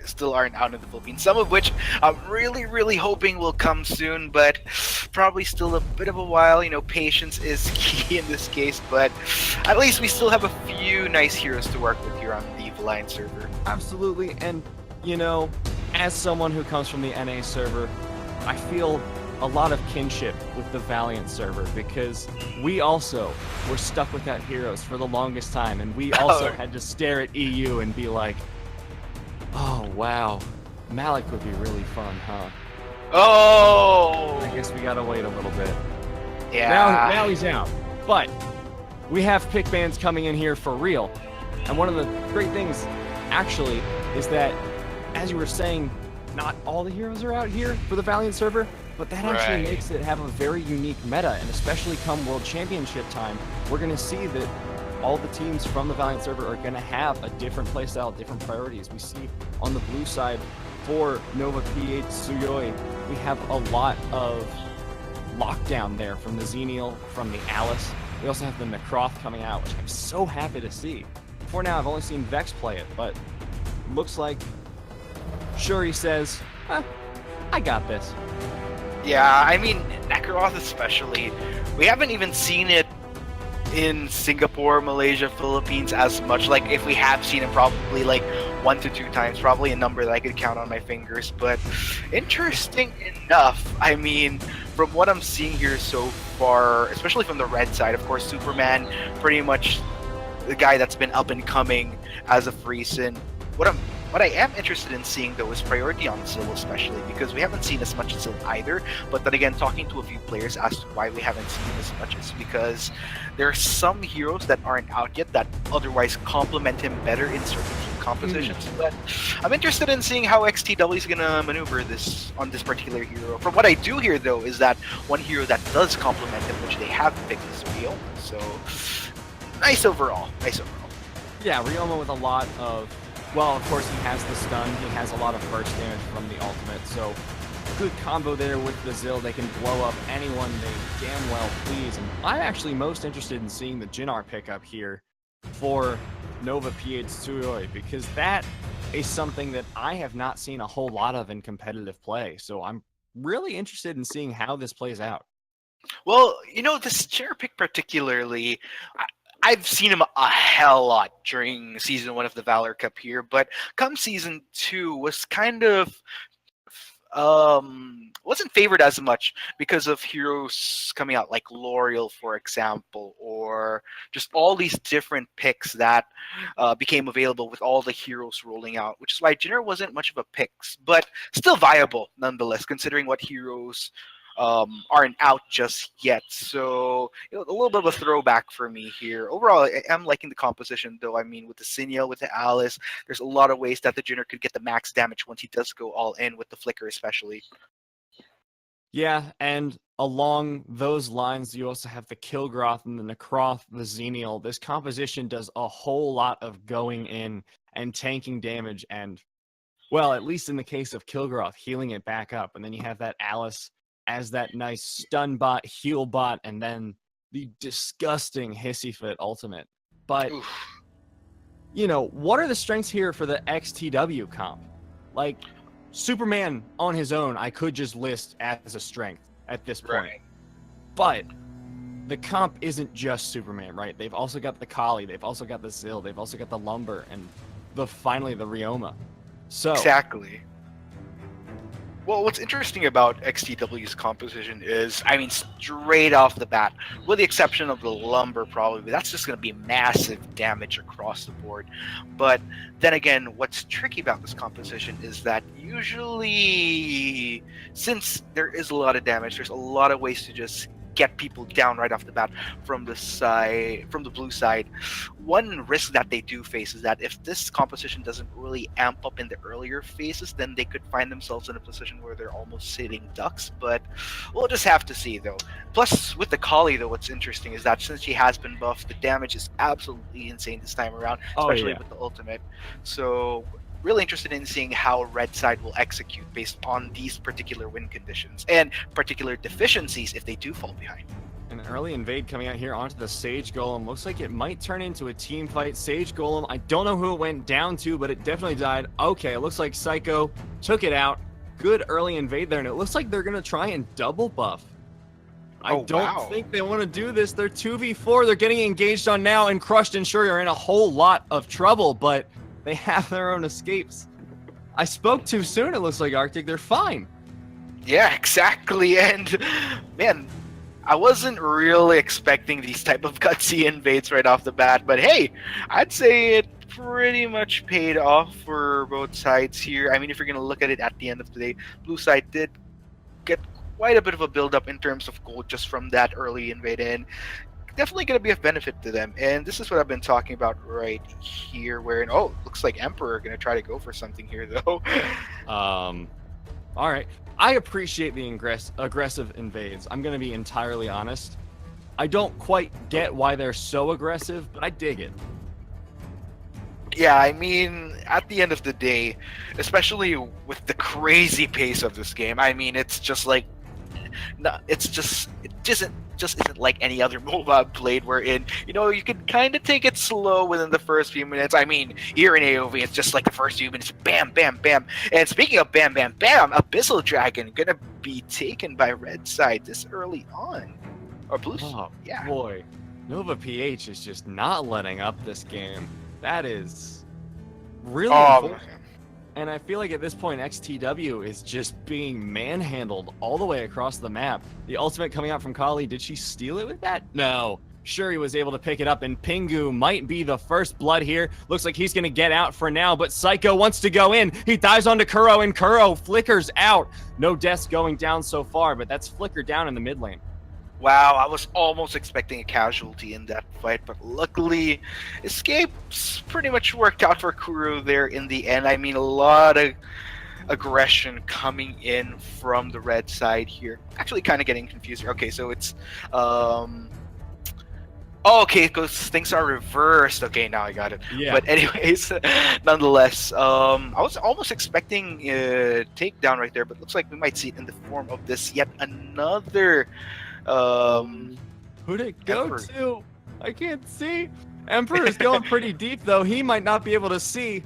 still aren't out in the Philippines. Some of which I'm really hoping will come soon, but probably still a bit of a while. Patience is key in this case, but at least we still have a few nice heroes to work with here on the Valiant server. Absolutely, and as someone who comes from the NA server, I feel a lot of kinship with the Valiant server because we also were stuck without heroes for the longest time, and we also had to stare at EU and be like, oh wow, Malik would be really fun, huh? Oh! I guess we gotta wait a little bit. Yeah. Now he's out. But we have pick bans coming in here for real. And one of the great things, actually, is that, as you were saying, not all the heroes are out here for the Valiant server, but that actually makes it have a very unique meta, and especially come World Championship time, we're going to see that all the teams from the Valiant server are going to have a different playstyle, different priorities. We see on the blue side for NovaPH Tsuyoi, we have a lot of lockdown there from the Xenial, from the Alice. We also have the Necroth coming out, which I'm so happy to see. Before now, I've only seen Vex play it, but looks like Shuri says, I got this. Yeah, I mean, Necroth especially. We haven't even seen it in Singapore, Malaysia, Philippines as much. Like, if we have seen it, probably like 1 to 2 times, probably a number that I could count on my fingers. But interesting enough, I mean, from what I'm seeing here so far, especially from the red side, of course, Superman, pretty much the guy that's been up and coming as of recent. What I am interested in seeing, though, is priority on Zill, especially because we haven't seen as much Zill either. But then again, talking to a few players as to why we haven't seen as much is because there are some heroes that aren't out yet that otherwise complement him better in certain team compositions. But I'm interested in seeing how ExTW is gonna maneuver this on this particular hero. From what I do hear, though, is that one hero that does complement him, which they have picked, is Rio. So nice overall. Yeah, Ryoma with a lot of. Well, of course, he has the stun. He has a lot of burst damage from the ultimate. So, good combo there with the Zill. They can blow up anyone they damn well please. And I'm actually most interested in seeing the Jinnar pickup here for NovaPH Tsuyoi, because that is something that I have not seen a whole lot of in competitive play. So, I'm really interested in seeing how this plays out. Well, this Jinnar pick particularly, I've seen him a hell lot during Season 1 of the Valor Cup here, but come Season 2 was kind of wasn't favored as much because of heroes coming out like L'Oreal, for example, or just all these different picks that became available with all the heroes rolling out, which is why Jinnar wasn't much of a pick, but still viable nonetheless, considering what heroes aren't out just yet. So a little bit of a throwback for me here. Overall, I am liking the composition, though. I mean, with the Xenial, with the Alice, there's a lot of ways that the Jinnar could get the max damage once he does go all in with the Flicker, especially. Yeah, and along those lines, you also have the Kilgroth and the Necroth, the Xenial. This composition does a whole lot of going in and tanking damage, and, well, at least in the case of Kilgroth, healing it back up. And then you have that Alice as that nice stun bot, heal bot, and then the disgusting Hissy Fit ultimate. But, what are the strengths here for the ExTW comp? Like, Superman on his own, I could just list as a strength at this point. Right. But the comp isn't just Superman, right? They've also got the Kali, they've also got the Zill, they've also got the Lumber, and finally the Ryoma. So Exactly. Well, what's interesting about ExTW's composition is, I mean, straight off the bat, with the exception of the Lumber probably, that's just going to be massive damage across the board. But then again, what's tricky about this composition is that usually, since there is a lot of damage, there's a lot of ways to just get people down right off the bat from the blue side. One risk that they do face is that if this composition doesn't really amp up in the earlier phases, then they could find themselves in a position where they're almost sitting ducks. But we'll just have to see, though. Plus, with the Kali, though, what's interesting is that since she has been buffed, the damage is absolutely insane this time around, especially with the ultimate. So really interested in seeing how red side will execute based on these particular win conditions and particular deficiencies if they do fall behind. And early invade coming out here onto the Sage Golem. Looks like it might turn into a team fight. Sage Golem, I don't know who it went down to, but it definitely died. Okay, it looks like Psycho took it out. Good early invade there, and it looks like they're going to try and double buff. I don't think they want to do this. They're 2v4. They're getting engaged on now, and Crushed and Shuri are in a whole lot of trouble, but they have their own escapes. I spoke too soon, it looks like, Arctic. They're fine. Yeah, exactly. And man, I wasn't really expecting these type of gutsy invades right off the bat, but hey, I'd say it pretty much paid off for both sides here. I mean, if you're going to look at it at the end of the day, blue side did get quite a bit of a build-up in terms of gold just from that early invade, and definitely going to be of benefit to them. And this is what I've been talking about right here, wherein, oh, looks like Emperor going to try to go for something here, though. All right. I appreciate the aggressive invades. I'm going to be entirely honest. I don't quite get why they're so aggressive, but I dig it. Yeah, I mean, at the end of the day, especially with the crazy pace of this game, I mean, it's just like, it just isn't like any other MOBA I've played, wherein, you know, you can kind of take it slow within the first few minutes. I mean, here in AOV, it's just like the first few minutes, bam, bam, bam. And speaking of bam, bam, bam, Abyssal Dragon gonna be taken by red side this early on. Or blue side, Oh, yeah. boy. NovaPH is just not letting up this game. That is really unfortunate. And I feel like at this point, ExTW is just being manhandled all the way across the map. The ultimate coming out from Kali, did she steal it with that? No. Shuri was able to pick it up, and Pingu might be the first blood here. Looks like he's going to get out for now, but Psycho wants to go in. He dives onto Kuro, and Kuro flickers out. No deaths going down so far, but that's flickered down in the mid lane. Wow, I was almost expecting a casualty in that fight, but luckily, escapes pretty much worked out for Kuro there in the end. I mean, a lot of aggression coming in from the red side here. Actually, kind of getting confused here. Okay, so it's oh, okay, because things are reversed. Okay, now I got it. Yeah. But anyways, nonetheless, I was almost expecting a takedown right there, but looks like we might see it in the form of this yet another. Who'd it go Emperor. to? I can't see. Emperor is going pretty deep, though. He might not be able to see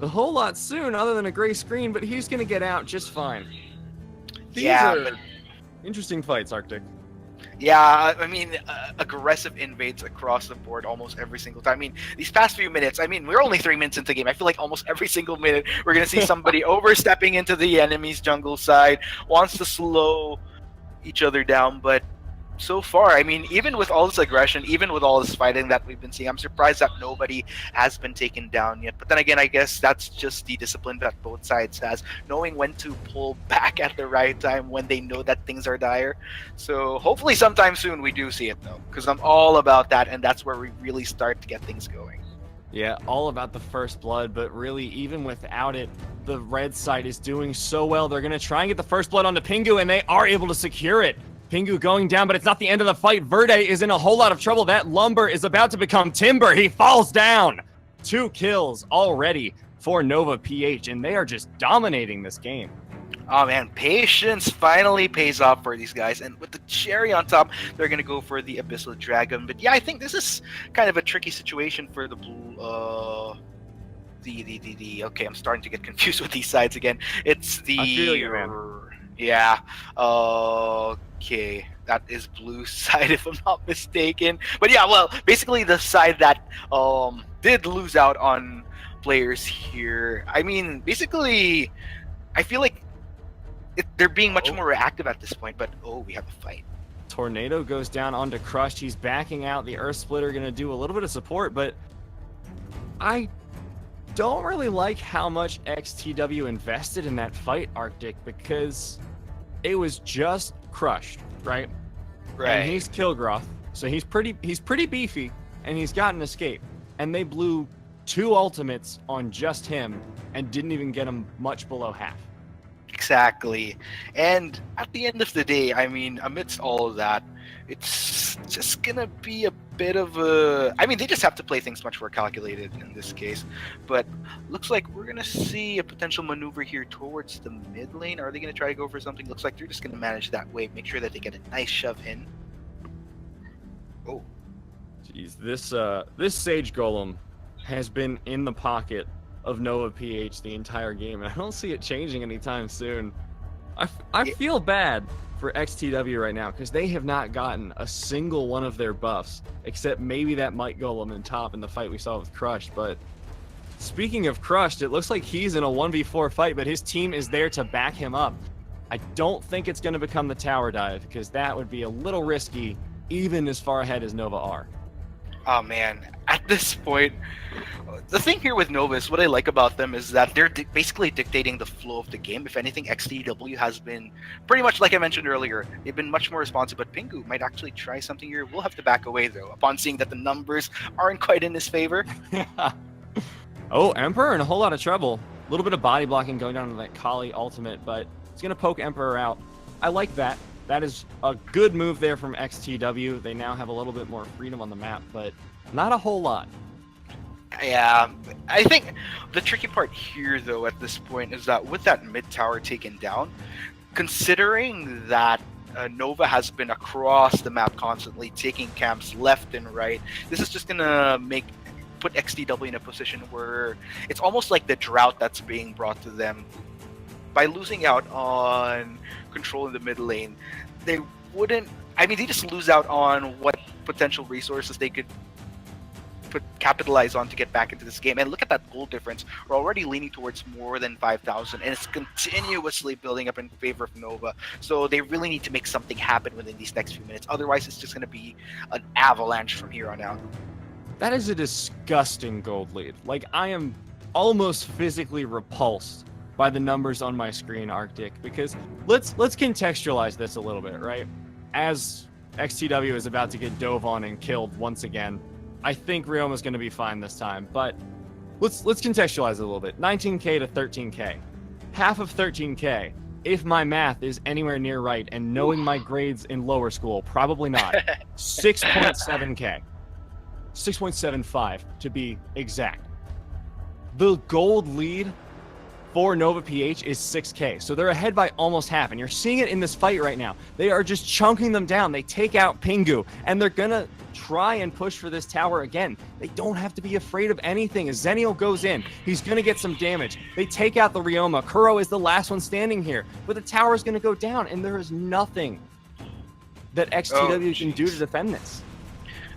a whole lot soon, other than a gray screen, but he's going to get out just fine. These are interesting fights, Arctic. Yeah, I mean, aggressive invades across the board almost every single time. I mean, these past few minutes, I mean, we're only 3 minutes into the game. I feel like almost every single minute we're going to see somebody overstepping into the enemy's jungle side, wants to slow each other down, but so far, I mean, even with all this aggression, even with all this fighting that we've been seeing, I'm surprised that nobody has been taken down yet. But then again, I guess that's just the discipline that both sides has, knowing when to pull back at the right time when they know that things are dire. So hopefully sometime soon we do see it, though, because I'm all about that, and that's where we really start to get things going. Yeah, all about the first blood, but really, even without it, the red side is doing so well. They're going to try and get the first blood onto Pingu, and they are able to secure it. Pingu going down, but it's not the end of the fight. Verde is in a whole lot of trouble. That lumber is about to become timber. He falls down. 2 kills already for NovaPH, and they are just dominating this game. Oh man, patience finally pays off for these guys, and with the cherry on top, they're gonna go for the Abyssal Dragon. But yeah, I think this is kind of a tricky situation for the blue. Okay, I'm starting to get confused with these sides again. It's the I feel you, man. Yeah. Okay, that is blue side if I'm not mistaken. But yeah, well, basically the side that did lose out on players here. I mean, basically, I feel like they're being much more reactive at this point. But oh, we have a fight. Tornado goes down onto Crushed. He's backing out. The Earth Splitter going to do a little bit of support, but I don't really like how much ExTW invested in that fight, Arctic, because it was just Crushed, right? Right. And he's Kilgroth, so he's pretty beefy, and he's got an escape. And they blew 2 ultimates on just him and didn't even get him much below half. Exactly. And at the end of the day, I mean, amidst all of that, it's just gonna be a bit of a... I mean, they just have to play things much more calculated in this case. But looks like we're gonna see a potential maneuver here towards the mid lane. Are they gonna try to go for something? Looks like they're just gonna manage that wave, make sure that they get a nice shove in. Oh, Jeez, this Sage Golem has been in the pocket of NovaPH the entire game, and I don't see it changing anytime soon. I feel bad for ExTW right now because they have not gotten a single one of their buffs, except maybe that Might Golem in top in the fight we saw with Crushed. But speaking of Crushed, it looks like he's in a 1v4 fight, but his team is there to back him up. I don't think it's going to become the tower dive because that would be a little risky, even as far ahead as Nova are. oh man, at this point, the thing here with Nova is what I like about them is that they're basically dictating the flow of the game. If anything, XTW has been pretty much like I mentioned earlier. They've been much more responsive, but Pingu might actually try something here. We'll have to back away though, upon seeing that the numbers aren't quite in his favor. Oh, Emperor in a whole lot of trouble. A little bit of body blocking going down to that Kali ultimate, but he's going to poke Emperor out. I like that. That is a good move there from XTW. They now have a little bit more freedom on the map, but not a whole lot. Yeah, I think the tricky part here, though, at this point, is that with that mid tower taken down, considering that Nova has been across the map constantly, taking camps left and right, this is just gonna put XTW in a position where it's almost like the drought that's being brought to them. By losing out on control in the mid lane, they wouldn't. I mean, they just lose out on what potential resources they could capitalize on to get back into this game. And look at that goal difference. We're already leaning towards more than 5,000, and it's continuously building up in favor of Nova. So they really need to make something happen within these next few minutes. Otherwise, it's just going to be an avalanche from here on out. That is a disgusting gold lead. Like, I am almost physically repulsed by the numbers on my screen, Arctic, because let's contextualize this a little bit, right? As XTW is about to get dove on and killed once again, I think Ryoma's going to be fine this time, but let's contextualize it a little bit. 19k to 13k. Half of 13k, if my math is anywhere near right, and knowing my grades in lower school, probably not. 6.7k. 6.75 to be exact. The gold lead for NovaPH is 6k, so they're ahead by almost half, and you're seeing it in this fight right now. They are just chunking them down. They take out Pingu, and they're gonna try and push for this tower again. They don't have to be afraid of anything. As Zennial goes in, he's gonna get some damage. They take out the Ryoma. Kuro is the last one standing here, but the tower is gonna go down, and there is nothing that XTW can do to defend this.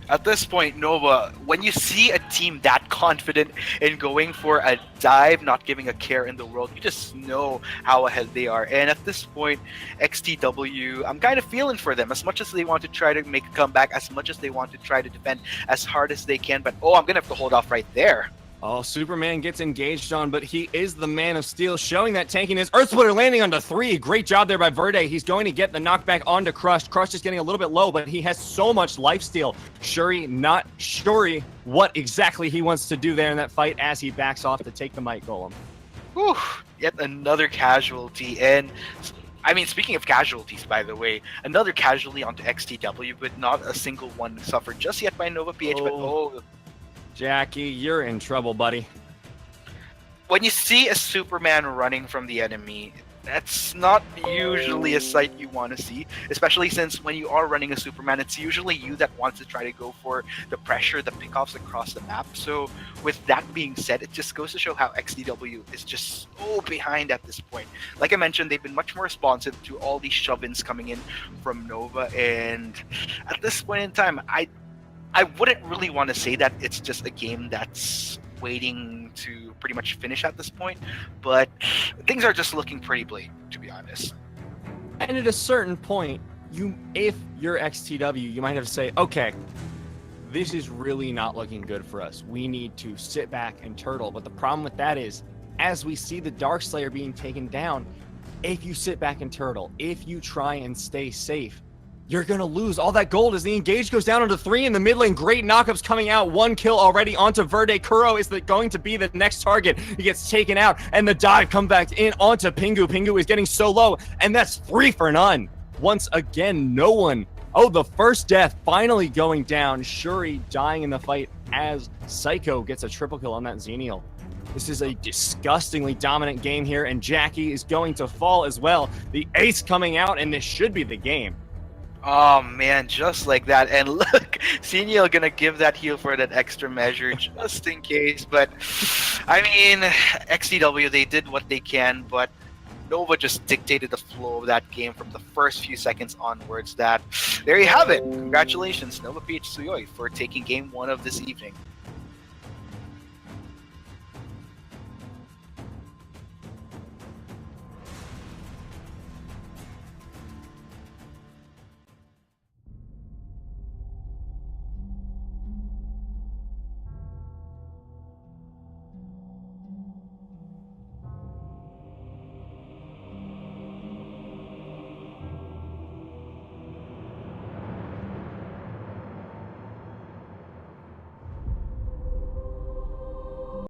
At this point, Nova, when you see a team that confident in going for a dive, not giving a care in the world, you just know how ahead they are. And at this point, XTW, I'm kind of feeling for them. As much as they want to try to make a comeback, as much as they want to try to defend as hard as they can, but I'm going to have to hold off right there. Oh, Superman gets engaged on, but he is the Man of Steel, showing that tankiness. Earth Splitter landing onto 3. Great job there by Verde. He's going to get the knockback onto Crushed. Crushed is getting a little bit low, but he has so much lifesteal. Shuri not sure what exactly he wants to do there in that fight as he backs off to take the Might Golem. Whew, yet another casualty. And I mean, speaking of casualties, by the way, another casualty onto XTW, but not a single one suffered just yet by NovaPH. But Jackie, you're in trouble, buddy. When you see a Superman running from the enemy, that's not usually a sight you want to see, especially since when you are running a Superman, it's usually you that wants to try to go for the pressure, the pickoffs across the map. So with that being said, it just goes to show how XDW is just so behind at this point. Like I mentioned, they've been much more responsive to all these shove-ins coming in from Nova, and at this point in time, I wouldn't really want to say that it's just a game that's waiting to pretty much finish at this point, but things are just looking pretty bleak, to be honest. And at a certain point, if you're XTW, you might have to say, okay, this is really not looking good for us. We need to sit back and turtle. But the problem with that is, as we see the Darkslayer being taken down, if you sit back and turtle, if you try and stay safe, you're going to lose all that gold as the engage goes down onto 3 in the mid lane. Great knockups coming out. 1 kill already onto Verde. Kuro is going to be the next target. He gets taken out, and the dive comes back in onto Pingu. Pingu is getting so low, and that's 3 for none. Once again, no one. Oh, the first death finally going down. Shuri dying in the fight as Psycho gets a triple kill on that Xenial. This is a disgustingly dominant game here, and Jackie is going to fall as well. The ace coming out, and this should be the game. Oh man, just like that. And look, Senior gonna give that heal for that extra measure just in case. But I mean, XTW, they did what they can, but Nova just dictated the flow of that game from the first few seconds onwards. That there you have it. Congratulations, NovaPH Tsuyoi, for taking game one of this evening.